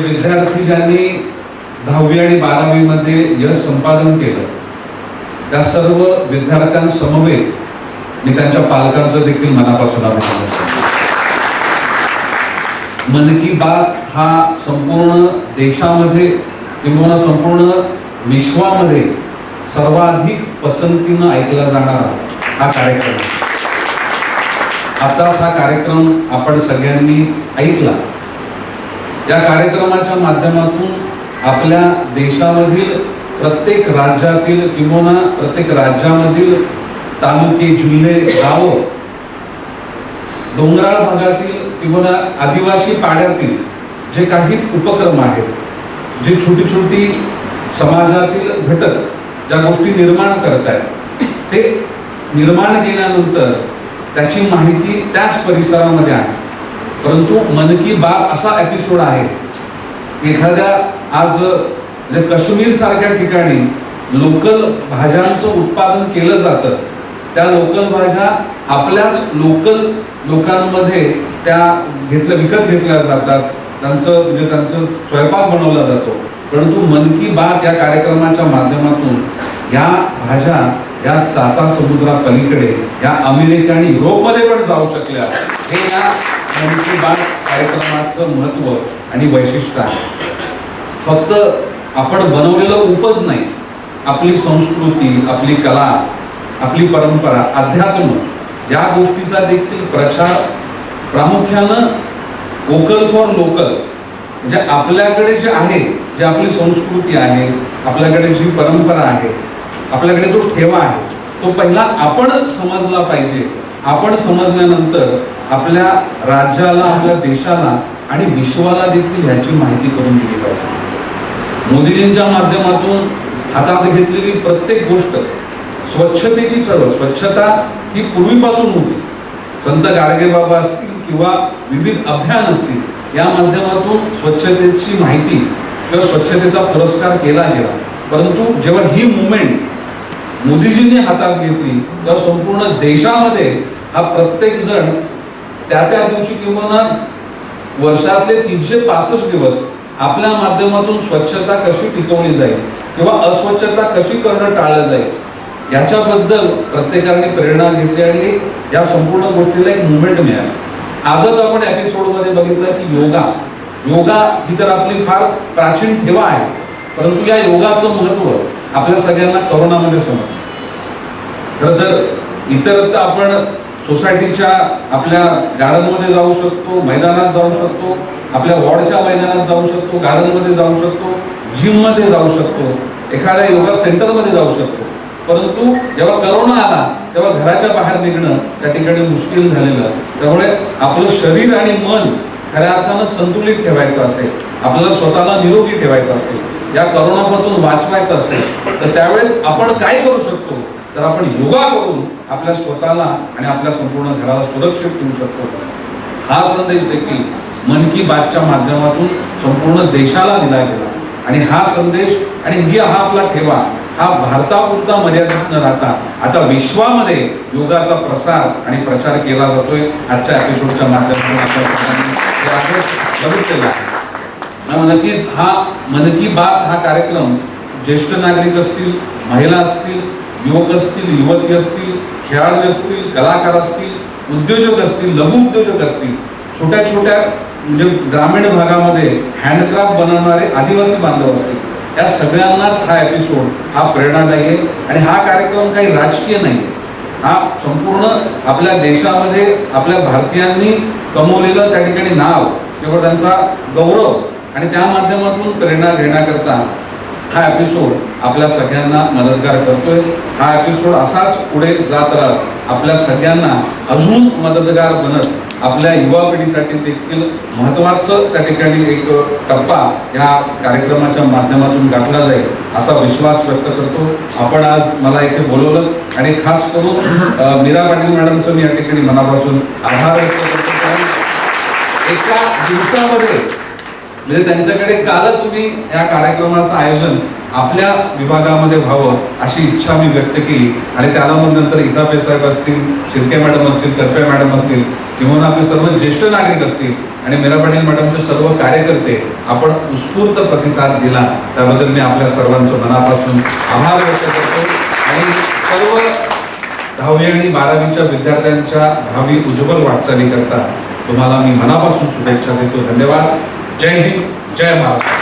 विद्यार्थी ज्यांनी 10वी आणि 12वी मध्ये यश संपादन केलं त्या सर्व विद्यार्थ्यांसमवेत मी त्यांच्या पालकांचं देखील मनापासून अभिनंदन करतो. मन की बात हा संपूर्ण देशामध्ये किंवा संपूर्ण विश्वामध्ये सर्वाधिक पसंतीनं ऐकला जाणारा हा कार्यक्रम. आताच हा कार्यक्रम आपण सगळ्यांनी ऐकला. या कार्यक्रमाच्या माध्यमातून आपल्या देशामधील प्रत्येक राज्यातील किंवा प्रत्येक राज्यामधील तालुके, जिल्हे, गावं, डोंगराळ भागातील किंवा आदिवासी पाड्यातील जे काही उपक्रम आहेत, जे छोटी छोटी समाजातील घटक ज्या गोष्टी निर्माण करत आहेत, ते निर्माण केल्यानंतर त्याची माहिती त्याच परिसरामध्ये आहे. परंतु मन की बात असा एपिसोड आहे, एखाद्या आज म्हणजे काश्मीर सारख्या ठिकाणी लोकल भाज्यांचं उत्पादन केलं जातं, त्या लोकल भाज्या आपल्याच लोकल लोकांमध्ये त्या विकत घेतल्या जातात, त्यांचं स्वयंपाक बनवला जातो. परंतु मन की बात या कार्यक्रमाच्या माध्यमातून या भाज्या या 7 समुद्रापलीकडे या अमेरिका आणि युरोपमध्ये पण जाऊ शकल्या. हे या मन की बात कार्यक्रमाचं महत्त्व आणि वैशिष्ट्य आहे. फक्त आपण बनवलेलं उपज नाही, आपली संस्कृती, आपली कला, आपली परंपरा, अध्यात्म या गोष्टीचा देखील प्रचार प्रामुख्यानं वोकल फॉर लोकल, म्हणजे आपल्याकडे जे आहे, जे आपली संस्कृती आहे, आपल्याकडे जी परंपरा आहे, आपल्याकडे जो ठेवा आहे, तो पहिला आपण समजला पाहिजे. आपण समजल्यानंतर आपल्या राज्याला, आपल्या देशाला आणि विश्वाला देखील ह्याची माहिती करून दिली पाहिजे. मोदीजींच्या माध्यमातून हातात घेतलेली प्रत्येक गोष्ट, स्वच्छतेची चळवळ, स्वच्छता ही पूर्वीपासून होती. संत गाडगेबाबा असतील किंवा विविध अभियान असतील, या माध्यमातून स्वच्छतेची माहिती किंवा स्वच्छतेचा पुरस्कार केला गेला. परंतु जेव्हा ही मुवमेंट मोदीजींनी हातात घेतली तेव्हा संपूर्ण देशामध्ये हा प्रत्येक जण त्या दिवशी किंवा वर्षातले 365 दिवस आपल्या माध्यमातून स्वच्छता कशी टिकवली जाईल किंवा अस्वच्छता कशी करणं टाळलं जाईल याच्याबद्दल प्रत्येकाने प्रेरणा घेतली आणि या संपूर्ण गोष्टीला एक मुवमेंट मिळाली. आजच आपण एपिसोडमध्ये बघितलं की योगा ही तर आपली फार प्राचीन ठेवा आहे, परंतु या योगाचं महत्त्व आपल्या सगळ्यांना कोरोनामध्ये समजलं. खरं तर इतरत्र आपण सोसायटीच्या आपल्या गार्डनमध्ये जाऊ शकतो, मैदानात जाऊ शकतो, आपल्या वॉर्डच्या मैदानात जाऊ शकतो, गार्डनमध्ये जाऊ शकतो, जिममध्ये जाऊ शकतो, एखाद्या योगा सेंटरमध्ये जाऊ शकतो. परंतु जेव्हा करोना आला तेव्हा घराच्या बाहेर निघणं त्या ठिकाणी मुश्किल झालेलं. त्यामुळे आपलं शरीर आणि मन खऱ्या अर्थानं संतुलित ठेवायचं असेल, आपल्याला स्वतःला निरोगी ठेवायचं असेल, या करोनापासून वाचवायचं असेल, तर त्यावेळेस आपण काय करू शकतो, तर आपण योगा करून आपल्या स्वतःला आणि आपल्या संपूर्ण घराला सुरक्षित ठेवू शकतो. हा संदेश देखील मन की बातच्या माध्यमातून संपूर्ण देशाला दिला गेला. आणि हा संदेश आणि हा आपला ठेवा हा भारतापुरता मर्यादित न राहता आता विश्वामध्ये योगाचा प्रसार आणि प्रचार केला जातोय. आजच्या एपिसोडच्या माध्यमातून आपण बघितलेला आहे. नक्कीच हा मन की बात हा कार्यक्रम ज्येष्ठ नागरिक असतील, महिला असतील, युवक असतील, युवती असतील, खेळाडू असतील, कलाकार असतील, उद्योजक असतील, लघु उद्योजक असतील, छोट्या छोट्या म्हणजे ग्रामीण भागामध्ये हँडक्राफ्ट बनवणारे आदिवासी बांधव असतील, या सगळ्यांनाच हा एपिसोड हा प्रेरणादायी आहे. आणि हा कार्यक्रम काही राजकीय नाही, हा संपूर्ण आपल्या देशामध्ये आपल्या भारतीयांनी कमवलेलं त्या ठिकाणी नाव किंवा त्यांचा गौरव आणि त्या माध्यमातून प्रेरणा घेण्याकरता हा एपिसोड आपल्या सगळ्यांना मदतगार करतोय. हा एपिसोड असाच पुढे जात राहत आपल्या सगळ्यांना अजून मदतगार बनत आपल्या युवा पिढीसाठी देखील महत्त्वाचं त्या ठिकाणी एक टप्पा या कार्यक्रमाच्या माध्यमातून गाठला जाईल असा विश्वास व्यक्त करतो. आपण आज मला इथे बोलवलं आणि खास करून मीरा पाटील मॅडमचं मी या ठिकाणी मनापासून आभार व्यक्त करतो. एका दिवसामध्ये म्हणजे त्यांच्याकडे कालच मी या कार्यक्रमाचं आयोजन आपल्या विभागामध्ये व्हावं अशी इच्छा मी व्यक्त केली आणि त्याला मग नंतर इथापे साहेब असतील, शिर्के मॅडम असतील, करपे मॅडम असतील किंवा आपले सर्व ज्येष्ठ नागरिक असतील आणि मीरा पाटील मॅडमचे सर्व कार्यकर्ते आपण उत्स्फूर्त प्रतिसाद दिला त्याबद्दल मी आपल्या सर्वांचं मनापासून आभार व्यक्त करतो आणि सर्व 10वी आणि 12वीच्या विद्यार्थ्यांच्या भावी उज्ज्वल वाटचाली करता तुम्हाला मी मनापासून शुभेच्छा देतो. धन्यवाद. जय हिंद, जय महाराष्ट्र.